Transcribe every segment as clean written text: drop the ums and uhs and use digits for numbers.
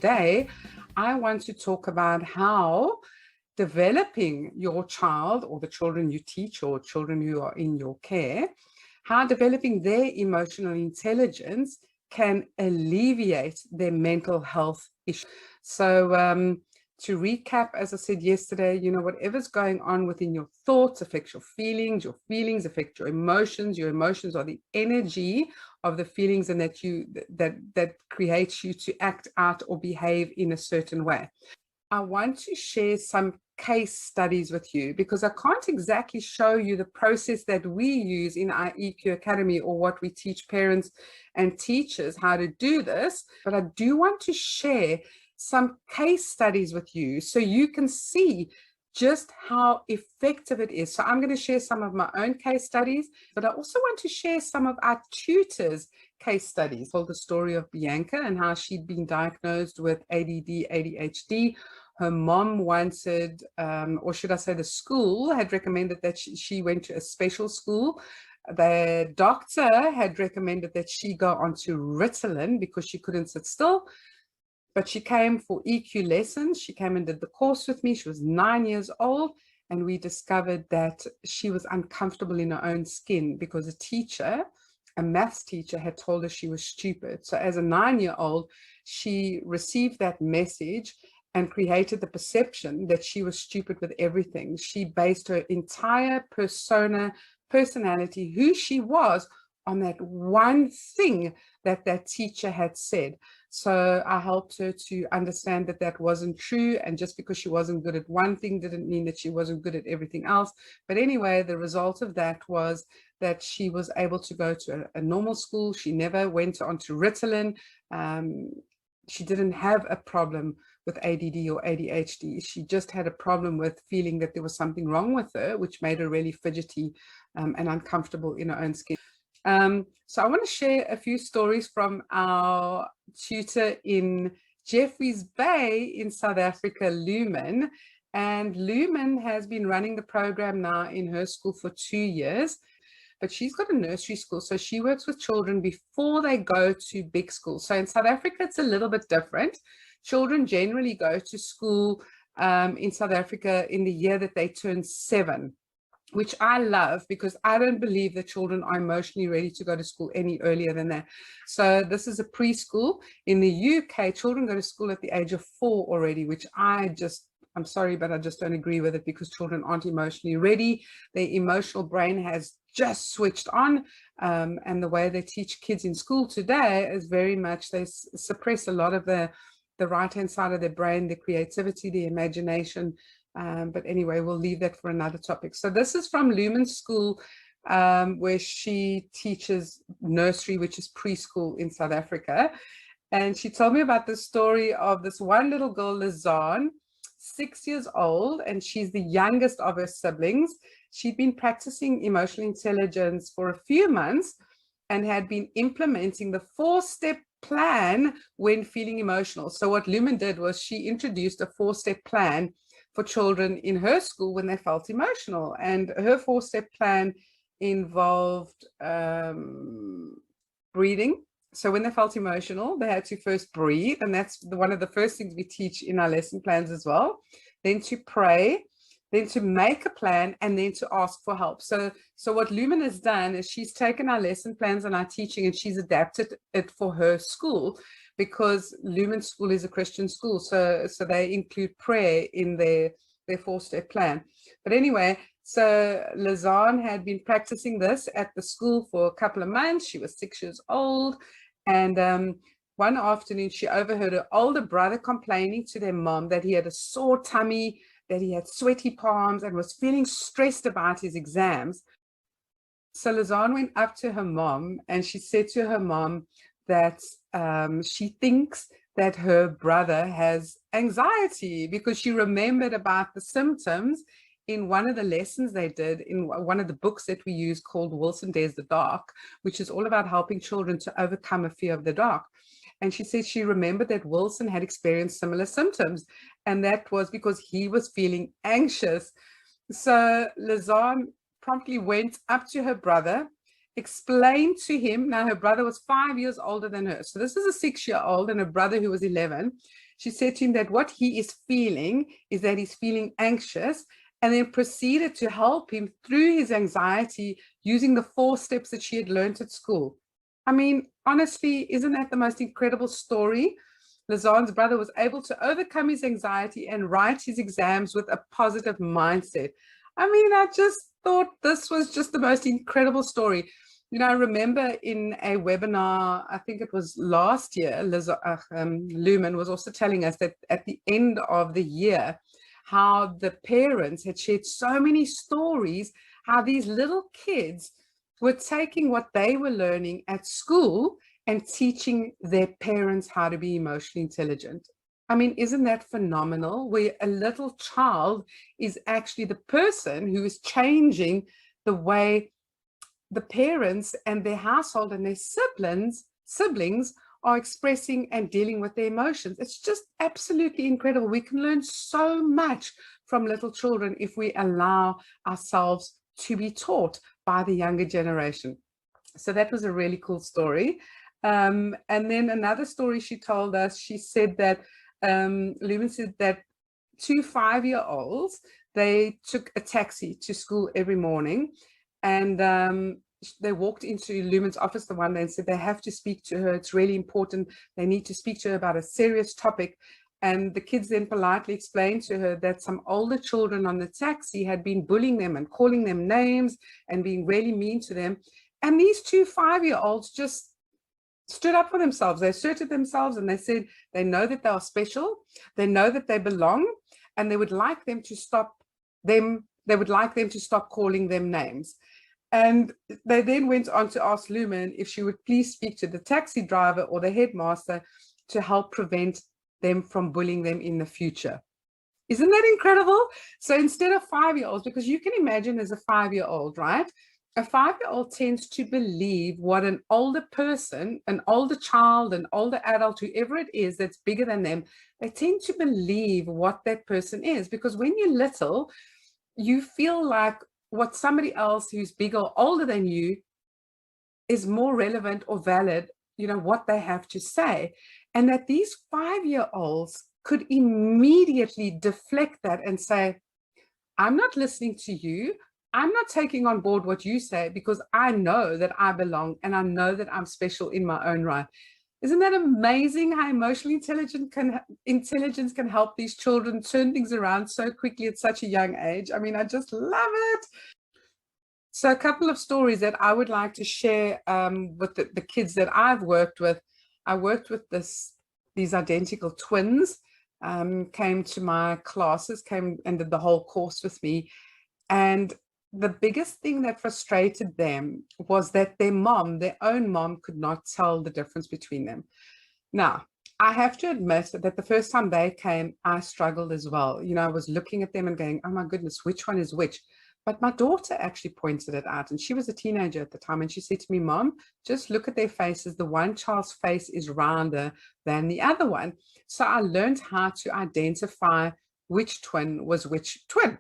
Today, I want to talk about how developing your child or the children you teach or children who are in your care, how developing their emotional intelligence can alleviate their mental health issues. So to recap, as I said yesterday, whatever's going on within your thoughts affects your feelings affect your emotions. Your emotions are the energy of the feelings, and that creates you to act out or behave in a certain way. I want to share some case studies with you because I can't exactly show you the process that we use in our EQ Academy or what we teach parents and teachers how to do this, but I do want to share some case studies with you so you can see just how effective it is. So I'm going to share some of my own case studies, but I also want to share some of our tutors' case studies. I told the story of Bianca and how she'd been diagnosed with ADD, ADHD. Her mom wanted, or should I say the school had recommended that she went to a special school. The doctor had recommended that she go onto Ritalin because she couldn't sit still. But she came for EQ lessons. She came and did the course with me. She was 9 years old, and we discovered that she was uncomfortable in her own skin because a maths teacher, had told her she was stupid. So as a 9-year-old, she received that message and created the perception that she was stupid with everything. She based her entire personality, who she was, on that one thing that teacher had said. So I helped her to understand that that wasn't true. And just because she wasn't good at one thing didn't mean that she wasn't good at everything else. But anyway, the result of that was that she was able to go to a normal school. She never went on to Ritalin. She didn't have a problem with ADD or ADHD. She just had a problem with feeling that there was something wrong with her, which made her really fidgety and uncomfortable in her own skin. So I want to share a few stories from our tutor in Jeffreys Bay in South Africa, Lumen. And Lumen has been running the program now in her school for 2 years, but she's got a nursery school. So she works with children before they go to big school. So in South Africa, it's a little bit different. Children generally go to school in South Africa in the year that they turn 7. Which I love because I don't believe that children are emotionally ready to go to school any earlier than that. So this is a preschool. In the UK, children go to school at the age of 4 already, which I'm sorry, but I just don't agree with it because children aren't emotionally ready. Their emotional brain has just switched on. And the way they teach kids in school today is very much, they suppress a lot of the right-hand side of their brain, the creativity, the imagination. But anyway, we'll leave that for another topic. So this is from Lumen School, where she teaches nursery, which is preschool in South Africa. And she told me about the story of this one little girl, Lizanne, 6 years old, and she's the youngest of her siblings. She'd been practicing emotional intelligence for a few months and had been implementing the 4-step plan when feeling emotional. So what Lumen did was she introduced a 4-step plan for children in her school when they felt emotional. And her 4-step plan involved breathing. So when they felt emotional, they had to first breathe. And that's one of the first things we teach in our lesson plans as well. Then to pray, then to make a plan, and then to ask for help. So what Lumen has done is she's taken our lesson plans and our teaching and she's adapted it for her school, because Lumen School is a Christian school. So they include prayer in their 4-step plan. But anyway, so Lizanne had been practicing this at the school for a couple of months. She was 6 years old. And one afternoon, she overheard her older brother complaining to their mom that he had a sore tummy, that he had sweaty palms and was feeling stressed about his exams. So Lizanne went up to her mom and she said to her mom that she thinks that her brother has anxiety, because she remembered about the symptoms in one of the lessons they did in one of the books that we use called Wilson Dares the Dark, which is all about helping children to overcome a fear of the dark. And she said she remembered that Wilson had experienced similar symptoms, and that was because he was feeling anxious. So Lizanne promptly went up to her brother, explained to him, now her brother was 5 years older than her. So this is a 6-year-old and a brother who was 11. She said to him that what he is feeling is that he's feeling anxious, and then proceeded to help him through his anxiety using the 4 steps that she had learned at school. I mean, honestly, isn't that the most incredible story? Lazan's brother was able to overcome his anxiety and write his exams with a positive mindset. I mean, I just thought this was just the most incredible story. I remember in a webinar, I think it was last year, Lumen was also telling us that at the end of the year, how the parents had shared so many stories, how these little kids were taking what they were learning at school and teaching their parents how to be emotionally intelligent. I mean, isn't that phenomenal? Where a little child is actually the person who is changing the way the parents and their household and their siblings are expressing and dealing with their emotions. It's just absolutely incredible. We can learn so much from little children if we allow ourselves to be taught by the younger generation. So that was a really cool story. And then another story she told us, she said that, Lumen said that 2 5-year-olds, they took a taxi to school every morning, and they walked into Lumen's office the one day and said they have to speak to her. It's really important. They need to speak to her about a serious topic. And the kids then politely explained to her that some older children on the taxi had been bullying them and calling them names and being really mean to them. And these 2 5-year-olds just stood up for themselves. They asserted themselves and they said they know that they are special. They know that they belong, and they would like them to stop calling them names. And they then went on to ask Lumen if she would please speak to the taxi driver or the headmaster to help prevent them from bullying them in the future. Isn't that incredible? So instead of 5-year-olds, because you can imagine as a 5-year-old, right? A 5-year-old tends to believe what an older person, an older child, an older adult, whoever it is that's bigger than them, they tend to believe what that person is. Because when you're little, you feel like what somebody else who's bigger or older than you is more relevant or valid, what they have to say. And that these 5-year-olds could immediately deflect that and say, I'm not listening to you. I'm not taking on board what you say, because I know that I belong and I know that I'm special in my own right. Isn't that amazing how emotionally intelligence can help these children turn things around so quickly at such a young age? I mean, I just love it. So a couple of stories that I would like to share with the kids that I've worked with. I worked with these identical twins, came to my classes, came and did the whole course with me. And the biggest thing that frustrated them was that their own mom, could not tell the difference between them. Now, I have to admit that the first time they came, I struggled as well. I was looking at them and going, oh my goodness, which one is which? But my daughter actually pointed it out, and she was a teenager at the time, and she said to me, Mom, just look at their faces. The one child's face is rounder than the other one. So I learned how to identify which twin was which twin.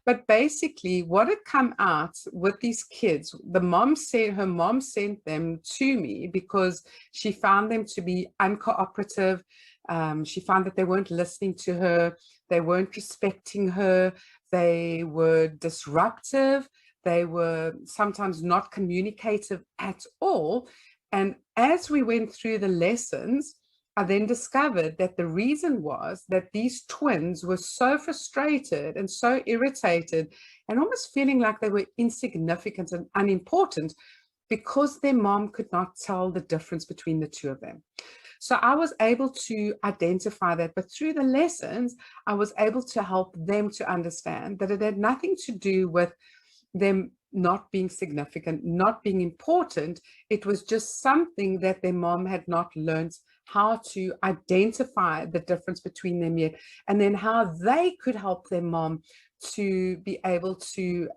But basically, what had come out with these kids, her mom sent them to me because she found them to be uncooperative. She found that they weren't listening to her. They weren't respecting her. They were disruptive. They were sometimes not communicative at all. And as we went through the lessons, I then discovered that the reason was that these twins were so frustrated and so irritated and almost feeling like they were insignificant and unimportant because their mom could not tell the difference between the two of them. So I was able to identify that, but through the lessons, I was able to help them to understand that it had nothing to do with them not being significant, not being important. It was just something that their mom had not learned how to identify the difference between them yet, and then how they could help their mom to be able to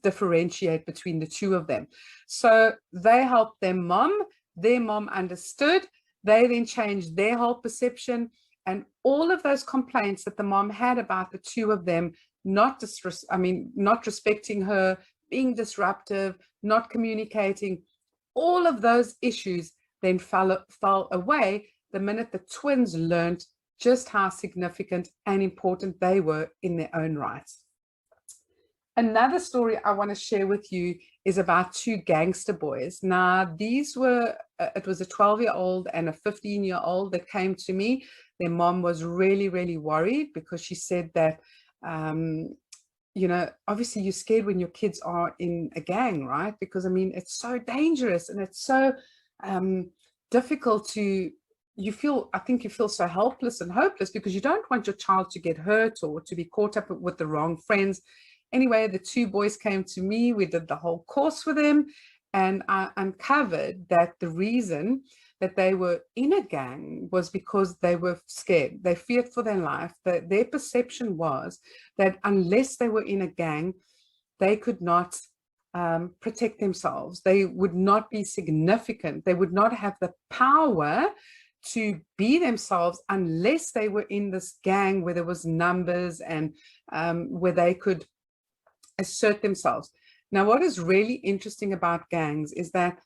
differentiate between the two of them. So they helped their mom understood, they then changed their whole perception, and all of those complaints that the mom had about the two of them, not respecting her, being disruptive, not communicating, all of those issues then fell away the minute the twins learned just how significant and important they were in their own right. Another story I want to share with you is about two gangster boys. Now, these were, it was a 12-year-old and a 15-year-old that came to me. Their mom was really, really worried because she said that, you know, obviously you're scared when your kids are in a gang, right? Because, I mean, it's so dangerous and it's so difficult to, I think you feel so helpless and hopeless because you don't want your child to get hurt or to be caught up with the wrong friends. Anyway, the two boys came to me, we did the whole course with them, and I uncovered that the reason that they were in a gang was because they were scared. They feared for their life. Their perception was that unless they were in a gang, they could not protect themselves. They would not be significant. They would not have the power to be themselves unless they were in this gang where there was numbers and where they could assert themselves. Now, what is really interesting about gangs is that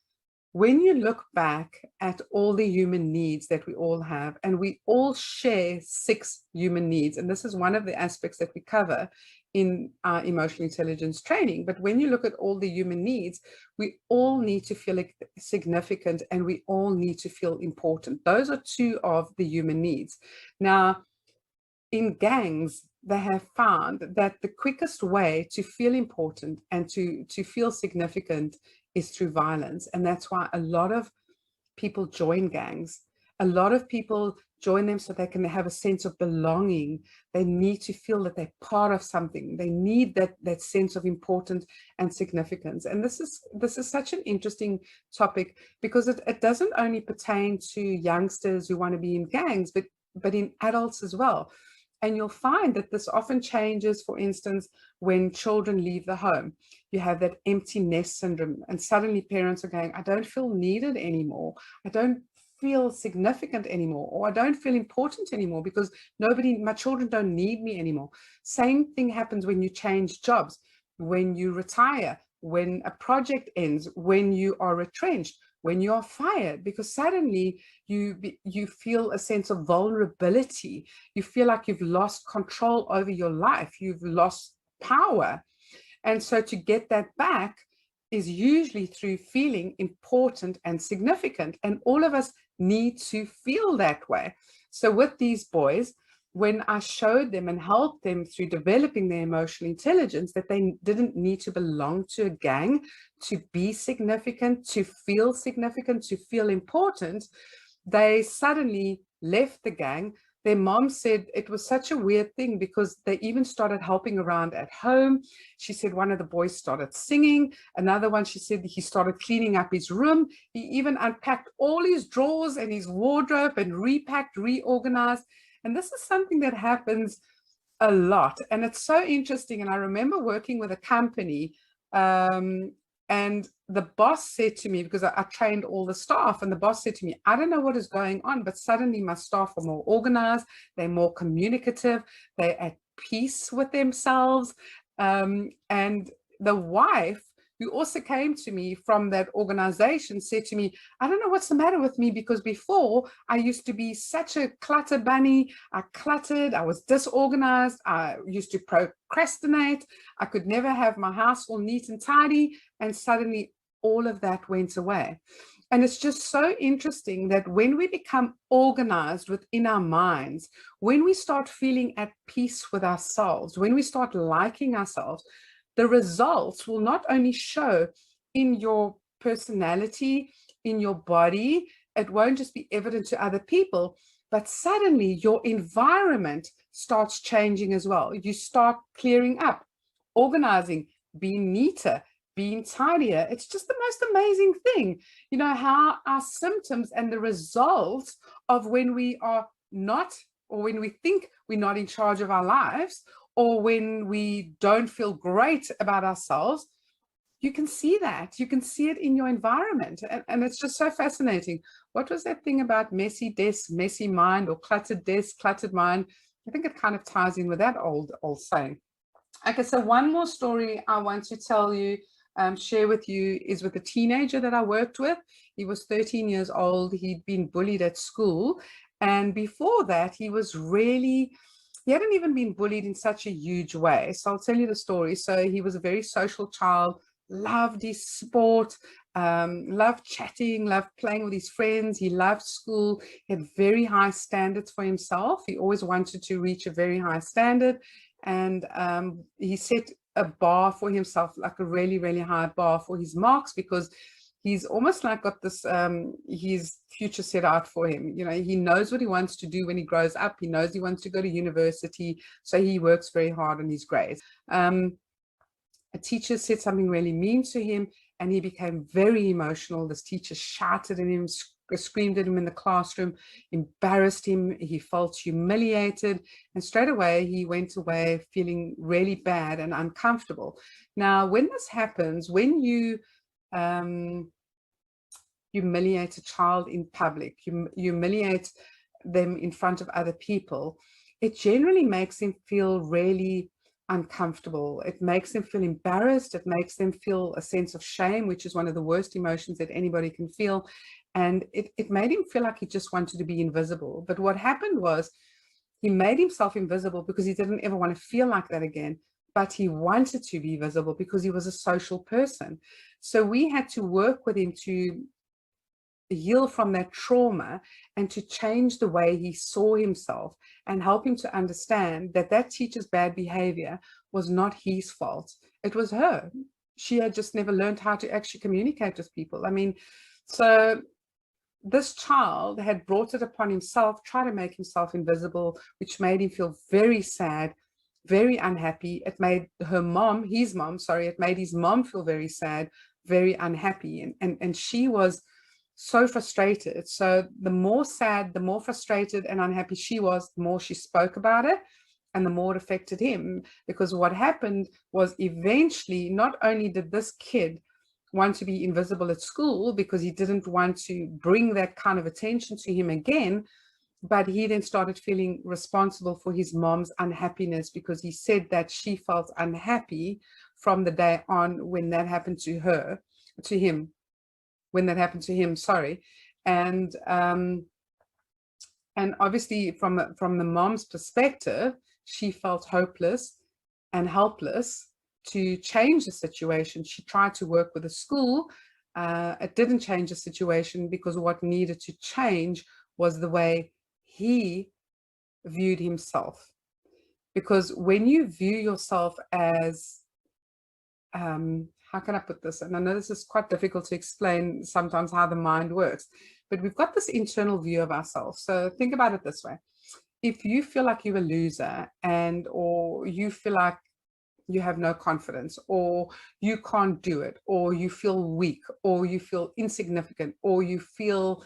when you look back at all the human needs that we all have, and we all share 6 human needs, and this is one of the aspects that we cover in our emotional intelligence training. But when you look at all the human needs, we all need to feel significant and we all need to feel important. Those are 2 of the human needs. Now, in gangs, they have found that the quickest way to feel important and to feel significant is through violence. And that's why a lot of people join gangs. A lot of people join them so they can have a sense of belonging. They need to feel that they're part of something. They need that sense of importance and significance. And this is such an interesting topic because it doesn't only pertain to youngsters who want to be in gangs, but in adults as well. And you'll find that this often changes, for instance, when children leave the home. You have that empty nest syndrome, and suddenly parents are going, I don't feel needed anymore. I don't feel significant anymore, or I don't feel important anymore because my children don't need me anymore. Same thing happens when you change jobs, when you retire, when a project ends, when you are retrenched, when you are fired, because suddenly you feel a sense of vulnerability. You feel like you've lost control over your life. You've lost power. And so to get that back is usually through feeling important and significant. And all of us need to feel that way. So with these boys, when I showed them and helped them through developing their emotional intelligence, that they didn't need to belong to a gang to be significant, to feel important, they suddenly left the gang. Their mom said it was such a weird thing because they even started helping around at home. She said one of the boys started singing. Another one, she said he started cleaning up his room. He even unpacked all his drawers and his wardrobe and repacked, reorganized. And this is something that happens a lot. And it's so interesting. And I remember working with a company and the boss said to me, because I trained all the staff, and the boss said to me, I don't know what is going on, but suddenly my staff are more organized, they're more communicative, they're at peace with themselves. And the wife, who also came to me from that organization, said to me, I don't know what's the matter with me, because before I used to be such a clutter bunny. I cluttered, I was disorganized, I used to procrastinate, I could never have my house all neat and tidy, and suddenly all of that went away. And it's just so interesting that when we become organized within our minds, when we start feeling at peace with ourselves, when we start liking ourselves, the results will not only show in your personality, in your body, it won't just be evident to other people, but suddenly your environment starts changing as well. You start clearing up, organizing, being neater, being tidier. It's just the most amazing thing, you know, how our symptoms and the results of when we are not, or when we think we're not in charge of our lives, or when we don't feel great about ourselves, you can see that. You can see it in your environment. And it's just so fascinating. What was that thing about messy desk, messy mind, or cluttered desk, cluttered mind? I think it kind of ties in with that old saying. Okay, so one more story I want to tell you, share with you, is with a teenager that I worked with. He was 13 years old. He'd been bullied at school. And before that, he hadn't even been bullied in such a huge way. So I'll tell you the story. So he was a very social child, loved his sport, loved chatting, loved playing with his friends. He loved school. He had very high standards for himself. He always wanted to reach a very high standard. And he set a bar for himself, like a really, really high bar for his marks, because he's almost like got this, his future set out for him. You know, he knows what he wants to do when he grows up. He knows he wants to go to university. So he works very hard on his grades. A teacher said something really mean to him, and he became very emotional. This teacher shouted at him, screamed at him in the classroom, embarrassed him. He felt humiliated, and straight away he went away feeling really bad and uncomfortable. Now, when this happens, when you humiliate a child in public, you humiliate them in front of other people, it generally makes them feel really uncomfortable. It makes them feel embarrassed. It makes them feel a sense of shame, which is one of the worst emotions that anybody can feel. And it made him feel like he just wanted to be invisible. But what happened was he made himself invisible because he didn't ever want to feel like that again. But he wanted to be visible because he was a social person. So we had to work with him to heal from that trauma and to change the way he saw himself and help him to understand that that teacher's bad behavior was not his fault. It was her. She had just never learned how to actually communicate with people. I mean, so this child had brought it upon himself, try to make himself invisible, which made him feel very sad, very unhappy. It made it made his mom feel very sad, very unhappy. And she was so frustrated. So the more sad, the more frustrated and unhappy she was, the more she spoke about it and the more it affected him. Because what happened was eventually, not only did this kid want to be invisible at school because he didn't want to bring that kind of attention to him again, but he then started feeling responsible for his mom's unhappiness because he said that she felt unhappy from the day on when that happened to him, sorry. And obviously from the mom's perspective, she felt hopeless and helpless to change the situation. She tried to work with the school. It didn't change the situation because what needed to change was the way he viewed himself. Because when you view yourself as, how can I put this? And I know this is quite difficult to explain sometimes how the mind works, but we've got this internal view of ourselves. So think about it this way. If you feel like you're a loser or you feel like you have no confidence, or you can't do it, or you feel weak, or you feel insignificant, or you feel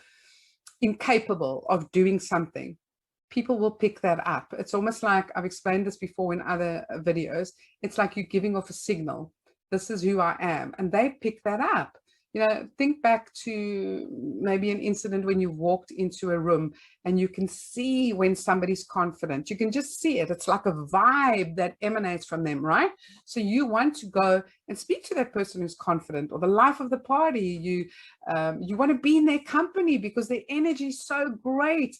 incapable of doing something, people will pick that up. It's almost like, I've explained this before in other videos, it's like you're giving off a signal. This is who I am. And they pick that up. You know, think back to maybe an incident when you walked into a room and you can see when somebody's confident. You can just see it. It's like a vibe that emanates from them, right? So you want to go and speak to that person who's confident, or the life of the party. You want to be in their company because their energy is so great.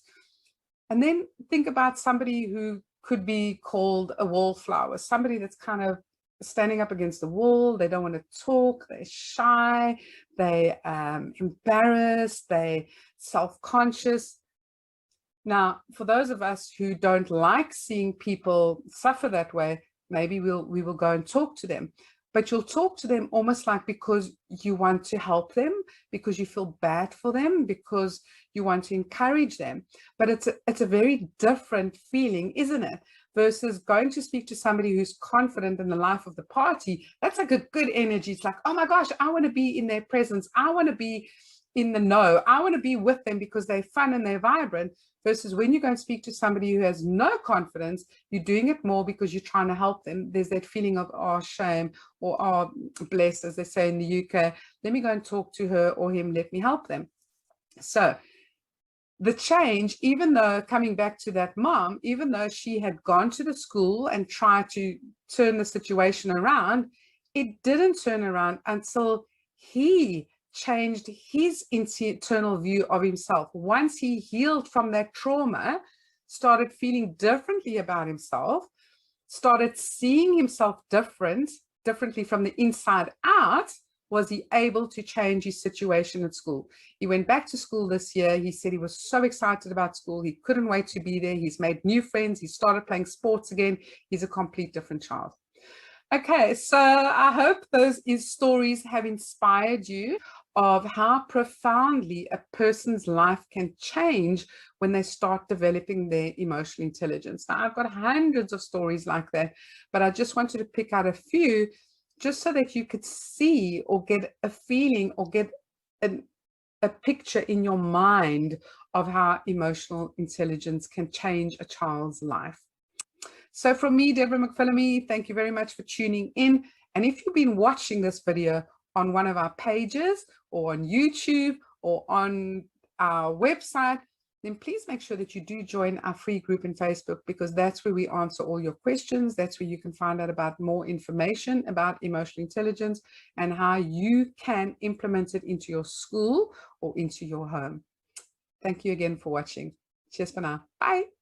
And then think about somebody who could be called a wallflower, somebody that's kind of standing up against the wall. They don't want to talk, they're shy, they embarrassed, they self-conscious. Now, for those of us who don't like seeing people suffer that way, maybe we will go and talk to them. But you'll talk to them almost like because you want to help them, because you feel bad for them, because you want to encourage them. But it's a very different feeling, isn't it? Versus going to speak to somebody who's confident in the life of the party. That's like a good energy. It's like, oh my gosh, I want to be in their presence. I want to be in the know. I want to be with them because they're fun and they're vibrant. Versus when you go and speak to somebody who has no confidence, you're doing it more because you're trying to help them. There's that feeling of, oh, shame, or oh, bless, as they say in the UK. Let me go and talk to her or him. Let me help them. So the change, even though, coming back to that mom, even though she had gone to the school and tried to turn the situation around, it didn't turn around until he changed his internal view of himself. Once he healed from that trauma, started feeling differently about himself, started seeing himself differently from the inside out, was he able to change his situation at school. He went back to school this year. He said he was so excited about school. He couldn't wait to be there. He's made new friends. He started playing sports again. He's a complete different child. Okay, so I hope those stories have inspired you of how profoundly a person's life can change when they start developing their emotional intelligence. Now, I've got hundreds of stories like that, but I just wanted to pick out a few just so that you could see or get a feeling or get a picture in your mind of how emotional intelligence can change a child's life. So from me, Deborah McPhillamy, thank you very much for tuning in. And if you've been watching this video on one of our pages or on YouTube or on our website, then please make sure that you do join our free group in Facebook, because that's where we answer all your questions. That's where you can find out about more information about emotional intelligence and how you can implement it into your school or into your home. Thank you again for watching. Cheers for now. Bye.